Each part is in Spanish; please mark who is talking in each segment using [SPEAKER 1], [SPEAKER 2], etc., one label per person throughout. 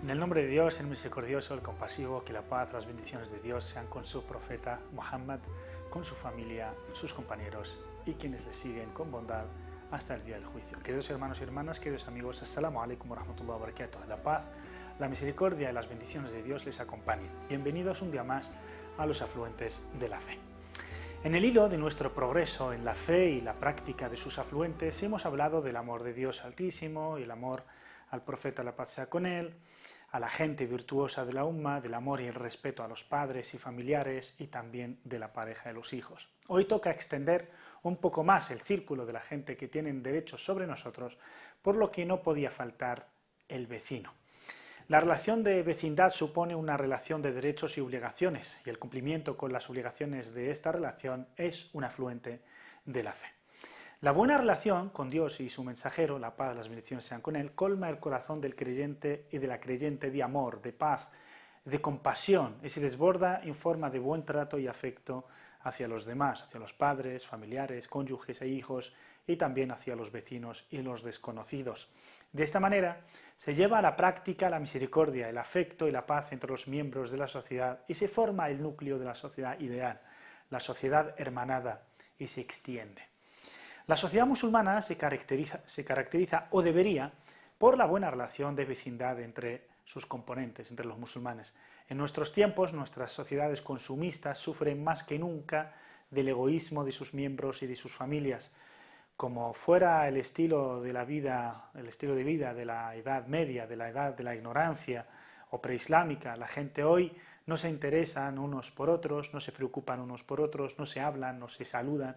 [SPEAKER 1] En el nombre de Dios, el misericordioso, el compasivo, que la paz, las bendiciones de Dios sean con su profeta Muhammad, con su familia, sus compañeros y quienes le siguen con bondad hasta el día del juicio. Queridos hermanos y hermanas, queridos amigos, Assalamu alaikum wa rahmatullahi wa barakatuh. La paz, la misericordia y las bendiciones de Dios les acompañen. Bienvenidos un día más a los afluentes de la fe. En el hilo de nuestro progreso en la fe y la práctica de sus afluentes hemos hablado del amor de Dios Altísimo y el amor al profeta, la paz sea con él, a la gente virtuosa de la Umma, del amor y el respeto a los padres y familiares y también de la pareja y los hijos. Hoy toca extender un poco más el círculo de la gente que tienen derechos sobre nosotros, por lo que no podía faltar el vecino. La relación de vecindad supone una relación de derechos y obligaciones, y el cumplimiento con las obligaciones de esta relación es un afluente de la fe. La buena relación con Dios y su mensajero, la paz, las bendiciones sean con él, colma el corazón del creyente y de la creyente de amor, de paz, de compasión, y se desborda en forma de buen trato y afecto hacia los demás, hacia los padres, familiares, cónyuges e hijos, y también hacia los vecinos y los desconocidos. De esta manera, se lleva a la práctica la misericordia, el afecto y la paz entre los miembros de la sociedad y se forma el núcleo de la sociedad ideal, la sociedad hermanada, y se extiende. La sociedad musulmana se caracteriza o debería por la buena relación de vecindad entre sus componentes, entre los musulmanes. En nuestros tiempos, nuestras sociedades consumistas sufren más que nunca del egoísmo de sus miembros y de sus familias. Como fuera el estilo de vida de la Edad Media, de la edad de la ignorancia o preislámica, la gente hoy no se interesan unos por otros, no se preocupan unos por otros, no se hablan, no se saludan,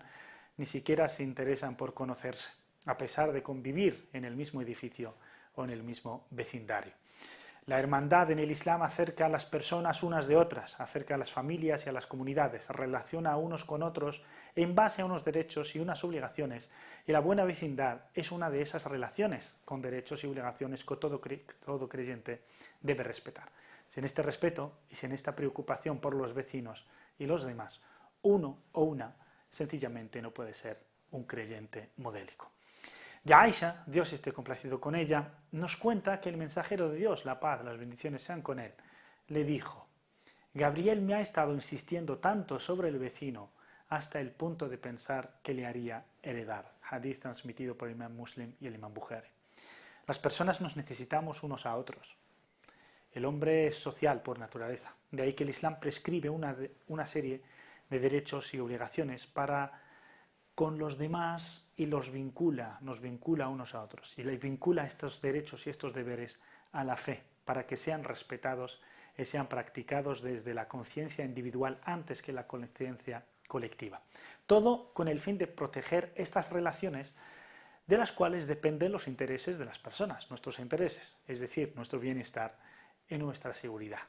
[SPEAKER 1] ni siquiera se interesan por conocerse, a pesar de convivir en el mismo edificio o en el mismo vecindario. La hermandad en el Islam acerca a las personas unas de otras, acerca a las familias y a las comunidades, relaciona a unos con otros en base a unos derechos y unas obligaciones, y la buena vecindad es una de esas relaciones con derechos y obligaciones que todo creyente debe respetar. Sin este respeto y sin esta preocupación por los vecinos y los demás, uno o una sencillamente no puede ser un creyente modélico. De Aisha, Dios esté complacido con ella, nos cuenta que el mensajero de Dios, la paz, las bendiciones sean con él, le dijo: Gabriel me ha estado insistiendo tanto sobre el vecino hasta el punto de pensar que le haría heredar. Hadith transmitido por el Imam Muslim y el Imam Bukhari. Las personas nos necesitamos unos a otros. El hombre es social por naturaleza. De ahí que el Islam prescribe una serie de derechos y obligaciones para con los demás y nos vincula unos a otros. Y le vincula estos derechos y estos deberes a la fe, para que sean respetados y sean practicados desde la conciencia individual antes que la conciencia colectiva. Todo con el fin de proteger estas relaciones de las cuales dependen los intereses de las personas, nuestros intereses, es decir, nuestro bienestar y nuestra seguridad.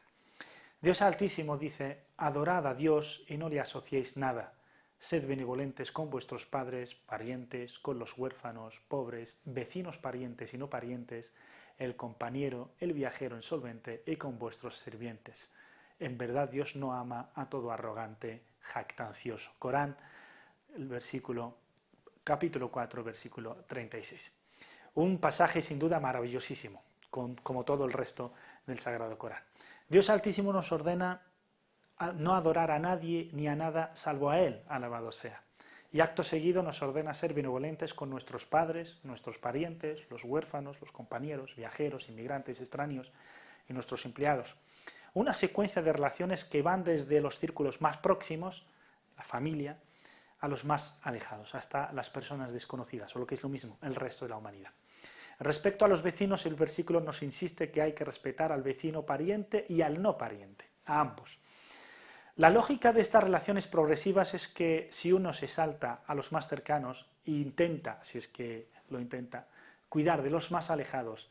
[SPEAKER 1] Dios Altísimo dice: adorad a Dios y no le asociéis nada. Sed benevolentes con vuestros padres, parientes, con los huérfanos, pobres, vecinos parientes y no parientes, el compañero, el viajero insolvente y con vuestros sirvientes. En verdad Dios no ama a todo arrogante, jactancioso. Corán, capítulo 4, versículo 36. Un pasaje sin duda maravillosísimo, como todo el resto del Sagrado Corán. Dios Altísimo nos ordena a no adorar a nadie ni a nada salvo a Él, alabado sea. Y acto seguido nos ordena ser benevolentes con nuestros padres, nuestros parientes, los huérfanos, los compañeros, viajeros, inmigrantes, extraños y nuestros empleados. Una secuencia de relaciones que van desde los círculos más próximos, la familia, a los más alejados, hasta las personas desconocidas, o lo que es lo mismo, el resto de la humanidad. Respecto a los vecinos, el versículo nos insiste que hay que respetar al vecino pariente y al no pariente, a ambos. La lógica de estas relaciones progresivas es que si uno se salta a los más cercanos e intenta, si es que lo intenta, cuidar de los más alejados,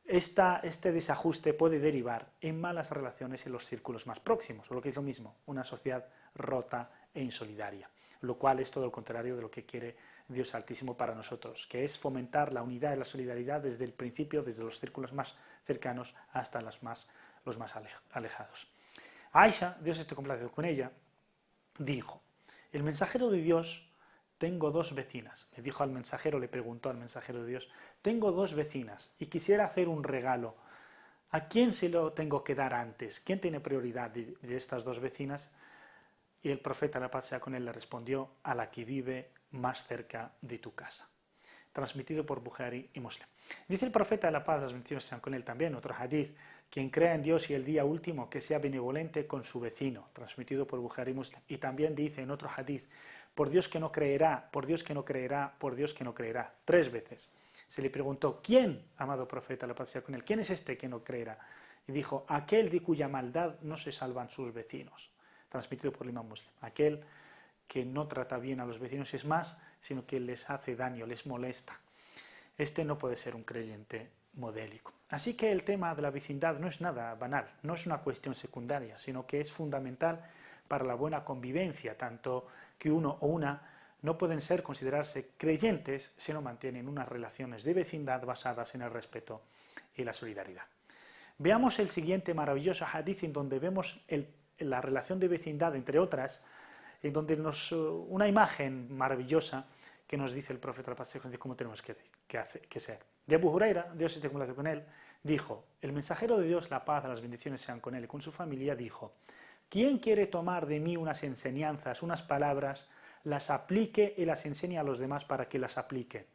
[SPEAKER 1] este desajuste puede derivar en malas relaciones en los círculos más próximos, o lo que es lo mismo, una sociedad rota e insolidaria, lo cual es todo lo contrario de lo que quiere Dios Altísimo para nosotros, que es fomentar la unidad y la solidaridad desde el principio, desde los círculos más cercanos hasta los más alejados. Aisha, Dios esté complacido con ella, dijo: el mensajero de Dios, tengo dos vecinas. Le preguntó al mensajero de Dios: tengo dos vecinas y quisiera hacer un regalo ¿A quién se lo tengo que dar antes? ¿Quién tiene prioridad de estas dos vecinas? Y el profeta, la paz sea con él, le respondió: a la que vive más cerca de tu casa. Transmitido por Bukhari y Muslim. Dice el profeta, la paz, las bendiciones sean con él también, otro hadith: quien crea en Dios y el día último, que sea benevolente con su vecino. Transmitido por Bukhari y Muslim. Y también dice en otro hadith: por Dios que no creerá, por Dios que no creerá, por Dios que no creerá. 3 veces. Se le preguntó: ¿quién, amado profeta, la paz sea con él? ¿Quién es este que no creerá? Y dijo: aquel de cuya maldad no se salvan sus vecinos. Transmitido por el imam Muslim. Aquel que no trata bien a los vecinos, es más, sino que les hace daño, les molesta. Este no puede ser un creyente modélico. Así que el tema de la vecindad no es nada banal, no es una cuestión secundaria, sino que es fundamental para la buena convivencia, tanto que uno o una no pueden considerarse creyentes si no mantienen unas relaciones de vecindad basadas en el respeto y la solidaridad. Veamos el siguiente maravilloso hadith en donde vemos la relación de vecindad, entre otras, en donde una imagen maravillosa que nos dice el profeta de cómo tenemos que ser. De Abu Huraira, Dios esté con él, dijo: el mensajero de Dios, la paz, las bendiciones sean con él y con su familia, dijo: ¿quién quiere tomar de mí unas enseñanzas, unas palabras, las aplique y las enseñe a los demás para que las apliquen?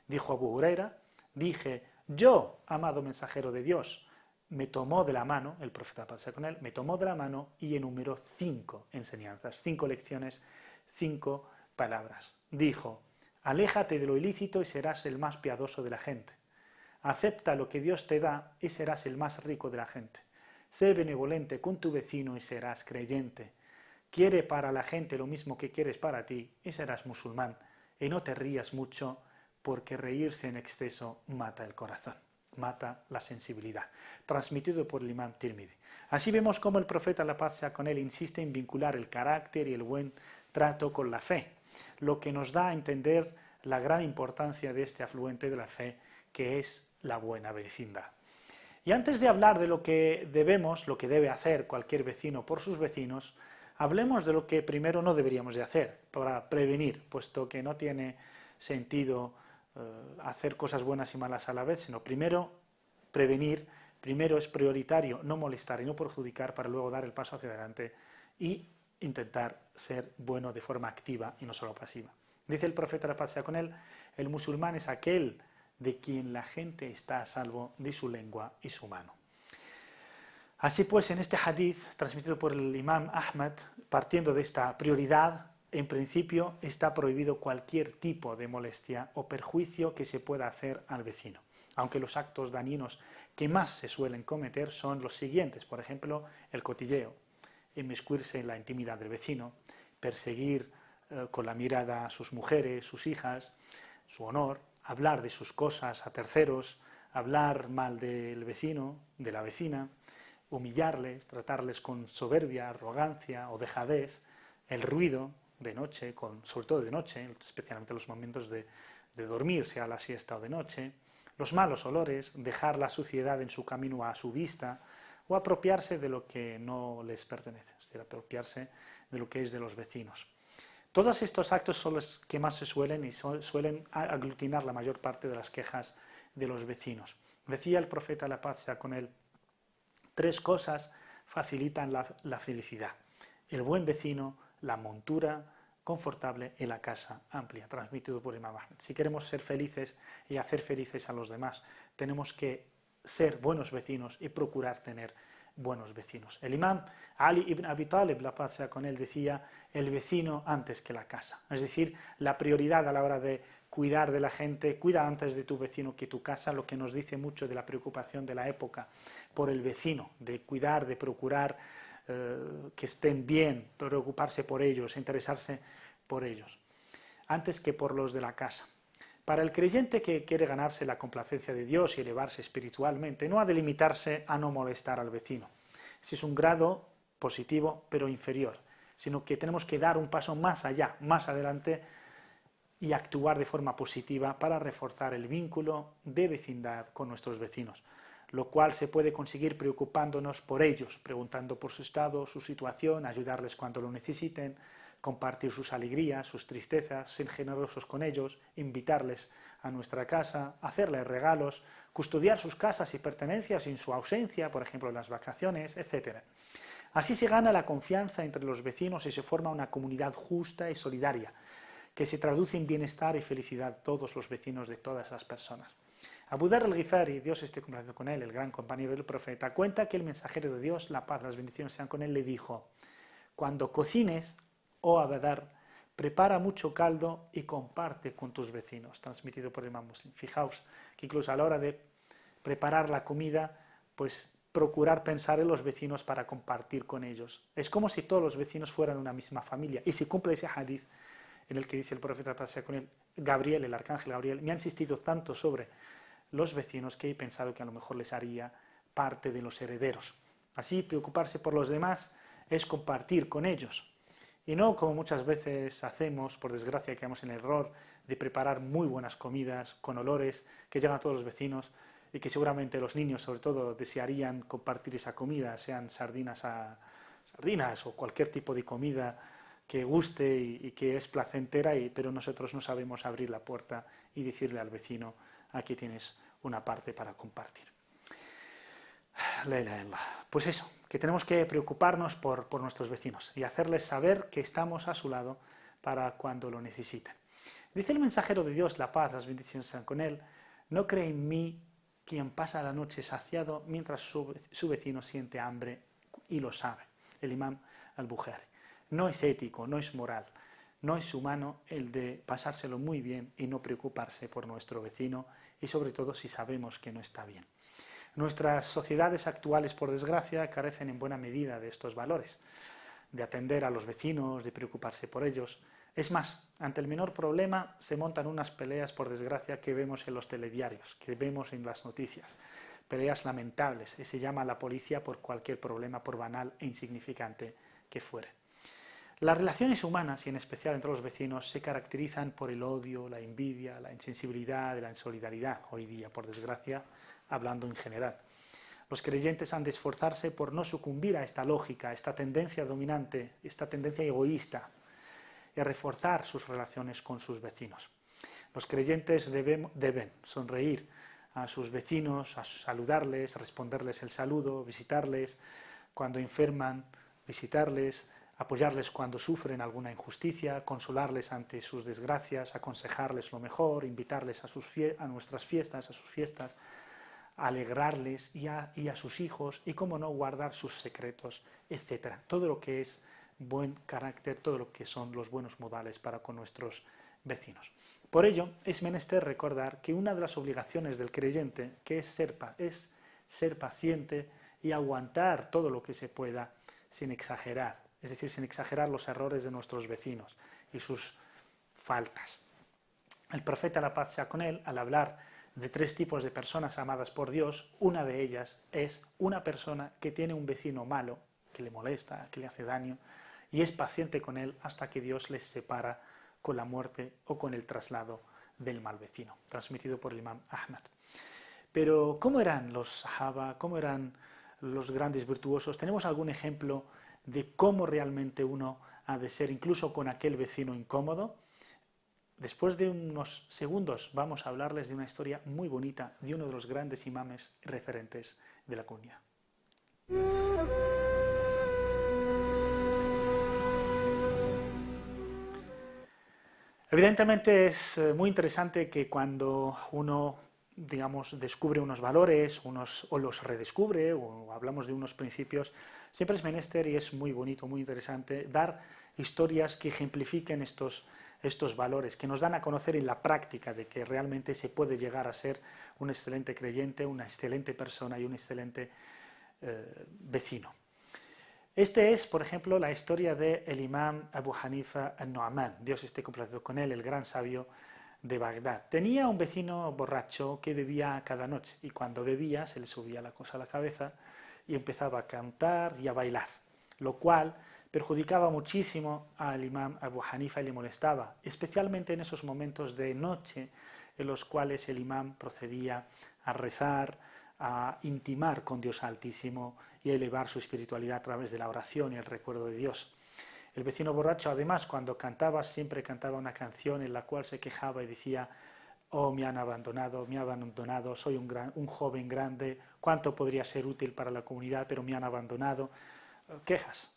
[SPEAKER 1] Dijo Abu Huraira: dije, yo, amado mensajero de Dios. Me tomó de la mano, el profeta pasa con él, me tomó de la mano y enumeró 5 enseñanzas, 5 lecciones, 5 palabras. Dijo: aléjate de lo ilícito y serás el más piadoso de la gente. Acepta lo que Dios te da y serás el más rico de la gente. Sé benevolente con tu vecino y serás creyente. Quiere para la gente lo mismo que quieres para ti y serás musulmán. Y no te rías mucho, porque reírse en exceso mata el corazón, mata la sensibilidad. Transmitido por el imam Tirmidhi. Así vemos cómo el profeta, la paz sea con él, insiste en vincular el carácter y el buen trato con la fe, lo que nos da a entender la gran importancia de este afluente de la fe, que es la buena vecindad. Y antes de hablar de lo que debe hacer cualquier vecino por sus vecinos, hablemos de lo que primero no deberíamos de hacer para prevenir, puesto que no tiene sentido hacer cosas buenas y malas a la vez, sino primero prevenir, primero es prioritario no molestar y no perjudicar para luego dar el paso hacia adelante y intentar ser bueno de forma activa y no solo pasiva. Dice el profeta, la paz sea con él: el musulmán es aquel de quien la gente está a salvo de su lengua y su mano. Así pues, en este hadith, transmitido por el imam Ahmad, partiendo de esta prioridad, en principio está prohibido cualquier tipo de molestia o perjuicio que se pueda hacer al vecino, aunque los actos dañinos que más se suelen cometer son los siguientes: por ejemplo, el cotilleo, inmiscuirse en la intimidad del vecino, perseguir con la mirada a sus mujeres, sus hijas, su honor, hablar de sus cosas a terceros, hablar mal del vecino, de la vecina, humillarles, tratarles con soberbia, arrogancia o dejadez, el ruido de noche, sobre todo de noche, especialmente en los momentos de dormir, sea la siesta o de noche, los malos olores, dejar la suciedad en su camino a su vista o apropiarse de lo que no les pertenece, es decir, apropiarse de lo que es de los vecinos. Todos estos actos son los que más se suelen aglutinar la mayor parte de las quejas de los vecinos. Decía el profeta, la paz sea con él: 3 cosas facilitan la felicidad: el buen vecino, la montura confortable y la casa amplia. Transmitido por Imam Ahmed. Si queremos ser felices y hacer felices a los demás, tenemos que ser buenos vecinos y procurar tener buenos vecinos. El imam Ali ibn Abi Talib, la paz sea con él, decía: el vecino antes que la casa. Es decir, la prioridad a la hora de cuidar de la gente, cuida antes de tu vecino que tu casa, lo que nos dice mucho de la preocupación de la época por el vecino, de cuidar, de procurar que estén bien, preocuparse por ellos, interesarse por ellos, antes que por los de la casa. Para el creyente que quiere ganarse la complacencia de Dios y elevarse espiritualmente, no ha de limitarse a no molestar al vecino. Ese es un grado positivo, pero inferior, sino que tenemos que dar un paso más allá, más adelante, y actuar de forma positiva para reforzar el vínculo de vecindad con nuestros vecinos, lo cual se puede conseguir preocupándonos por ellos, preguntando por su estado, su situación, ayudarles cuando lo necesiten, compartir sus alegrías, sus tristezas, ser generosos con ellos, invitarles a nuestra casa, hacerles regalos, custodiar sus casas y pertenencias en su ausencia, por ejemplo en las vacaciones, etc. Así se gana la confianza entre los vecinos y se forma una comunidad justa y solidaria, que se traduce en bienestar y felicidad de todos los vecinos de todas las personas. Abu Dharr al-Ghifari, Dios esté complacido con él, el gran compañero del profeta, cuenta que el mensajero de Dios, la paz, las bendiciones sean con él, le dijo: cuando cocines, oh Abu Dharr, prepara mucho caldo y comparte con tus vecinos. Transmitido por el Imam Muslim. Fijaos que incluso a la hora de preparar la comida, pues procurar pensar en los vecinos para compartir con ellos. Es como si todos los vecinos fueran una misma familia. Y se cumple ese hadith en el que dice el profeta, pasea con él, Gabriel, el arcángel Gabriel, me ha insistido tanto sobre los vecinos que he pensado que a lo mejor les haría parte de los herederos. Así, preocuparse por los demás es compartir con ellos. Y no como muchas veces hacemos, por desgracia, caemos en el error de preparar muy buenas comidas con olores que llegan a todos los vecinos y que seguramente los niños, sobre todo, desearían compartir esa comida, sean sardinas o cualquier tipo de comida que guste y que es placentera, pero nosotros no sabemos abrir la puerta y decirle al vecino: aquí tienes una parte para compartir. Pues eso, que tenemos que preocuparnos por nuestros vecinos y hacerles saber que estamos a su lado para cuando lo necesiten. Dice el mensajero de Dios, la paz, las bendiciones sean con él: no cree en mí quien pasa la noche saciado mientras su vecino siente hambre y lo sabe. El Imam al-Bukhari. No es ético, no es moral, no es humano el de pasárselo muy bien y no preocuparse por nuestro vecino, y sobre todo si sabemos que no está bien. Nuestras sociedades actuales, por desgracia, carecen en buena medida de estos valores, de atender a los vecinos, de preocuparse por ellos. Es más, ante el menor problema se montan unas peleas, por desgracia, que vemos en los telediarios, que vemos en las noticias. Peleas lamentables, y se llama a la policía por cualquier problema, por banal e insignificante que fuere. Las relaciones humanas, y en especial entre los vecinos, se caracterizan por el odio, la envidia, la insensibilidad, la insolidaridad, hoy día, por desgracia, hablando en general. Los creyentes han de esforzarse por no sucumbir a esta lógica, a esta tendencia dominante, esta tendencia egoísta, y a reforzar sus relaciones con sus vecinos. Los creyentes deben sonreír a sus vecinos, a saludarles, responderles el saludo, visitarles cuando enferman, visitarles, apoyarles cuando sufren alguna injusticia, consolarles ante sus desgracias, aconsejarles lo mejor, invitarles a nuestras fiestas, a sus fiestas, alegrarles y a sus hijos, y cómo no, guardar sus secretos, etc. Todo lo que es buen carácter, todo lo que son los buenos modales para con nuestros vecinos. Por ello, es menester recordar que una de las obligaciones del creyente, que es ser paciente y aguantar todo lo que se pueda sin exagerar, es decir, sin exagerar los errores de nuestros vecinos y sus faltas. El profeta, la paz sea con él, al hablar de 3 tipos de personas amadas por Dios, una de ellas es una persona que tiene un vecino malo, que le molesta, que le hace daño, y es paciente con él hasta que Dios les separa con la muerte o con el traslado del mal vecino, transmitido por el Imam Ahmad. Pero, ¿cómo eran los sahaba? ¿Cómo eran los grandes virtuosos? ¿Tenemos algún ejemplo de cómo realmente uno ha de ser, incluso con aquel vecino incómodo? Después de unos segundos vamos a hablarles de una historia muy bonita de uno de los grandes imames referentes de la comunidad. Evidentemente es muy interesante que cuando uno, digamos, descubre unos valores o los redescubre, o hablamos de unos principios, siempre es menester, y es muy bonito, muy interesante, dar historias que ejemplifiquen estos valores, que nos dan a conocer en la práctica de que realmente se puede llegar a ser un excelente creyente, una excelente persona y un excelente vecino. Este es, por ejemplo, la historia del Imam Abu Hanifa al-Nu'man, Dios esté complacido con él, el gran sabio de Bagdad. Tenía un vecino borracho que bebía cada noche, y cuando bebía se le subía la cosa a la cabeza y empezaba a cantar y a bailar, lo cual perjudicaba muchísimo al Imam Abu Hanifa y le molestaba, especialmente en esos momentos de noche en los cuales el imam procedía a rezar, a intimar con Dios Altísimo y a elevar su espiritualidad a través de la oración y el recuerdo de Dios. El vecino borracho, además, cuando cantaba, siempre cantaba una canción en la cual se quejaba y decía: oh, me han abandonado, soy un joven grande, cuánto podría ser útil para la comunidad, pero me han abandonado, quejas.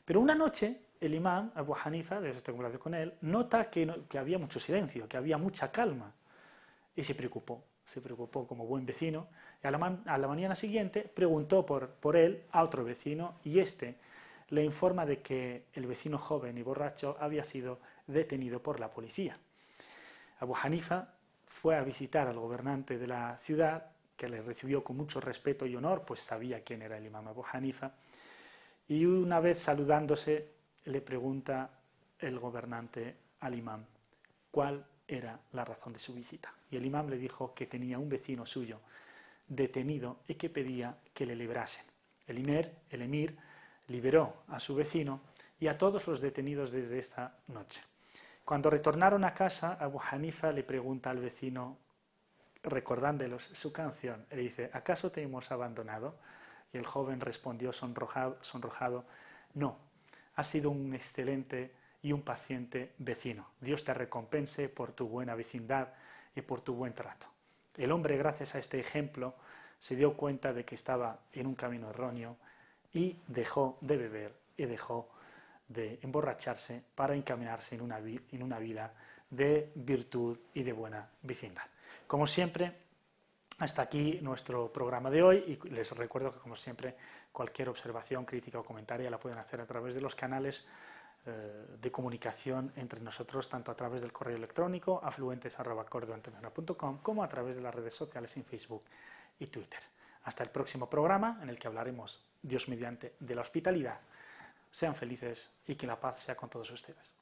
[SPEAKER 1] Pero una noche el imán Abu Hanifa, de esta conversación con él, nota que había mucho silencio, que había mucha calma, y se preocupó como buen vecino, y a la mañana siguiente preguntó por él a otro vecino, y este le informa de que el vecino joven y borracho había sido detenido por la policía. Abu Hanifa fue a visitar al gobernante de la ciudad, que le recibió con mucho respeto y honor, pues sabía quién era el imán Abu Hanifa, y una vez saludándose le pregunta el gobernante al imán cuál era la razón de su visita. Y el imán le dijo que tenía un vecino suyo detenido y que pedía que le librasen. El emir liberó a su vecino y a todos los detenidos desde esta noche. Cuando retornaron a casa, Abu Hanifa le pregunta al vecino, recordándoles su canción, le dice, ¿acaso te hemos abandonado? Y el joven respondió sonrojado, no, has sido un excelente y un paciente vecino. Dios te recompense por tu buena vecindad y por tu buen trato. El hombre, gracias a este ejemplo, se dio cuenta de que estaba en un camino erróneo y dejó de beber y dejó de emborracharse para encaminarse en una vida de virtud y de buena vecindad. Como siempre, hasta aquí nuestro programa de hoy y les recuerdo que, como siempre, cualquier observación, crítica o comentario la pueden hacer a través de los canales de comunicación entre nosotros, tanto a través del correo electrónico afluentes@cordoainternacional.com como a través de las redes sociales en Facebook y Twitter. Hasta el próximo programa, en el que hablaremos, Dios mediante, de la hospitalidad. Sean felices y que la paz sea con todos ustedes.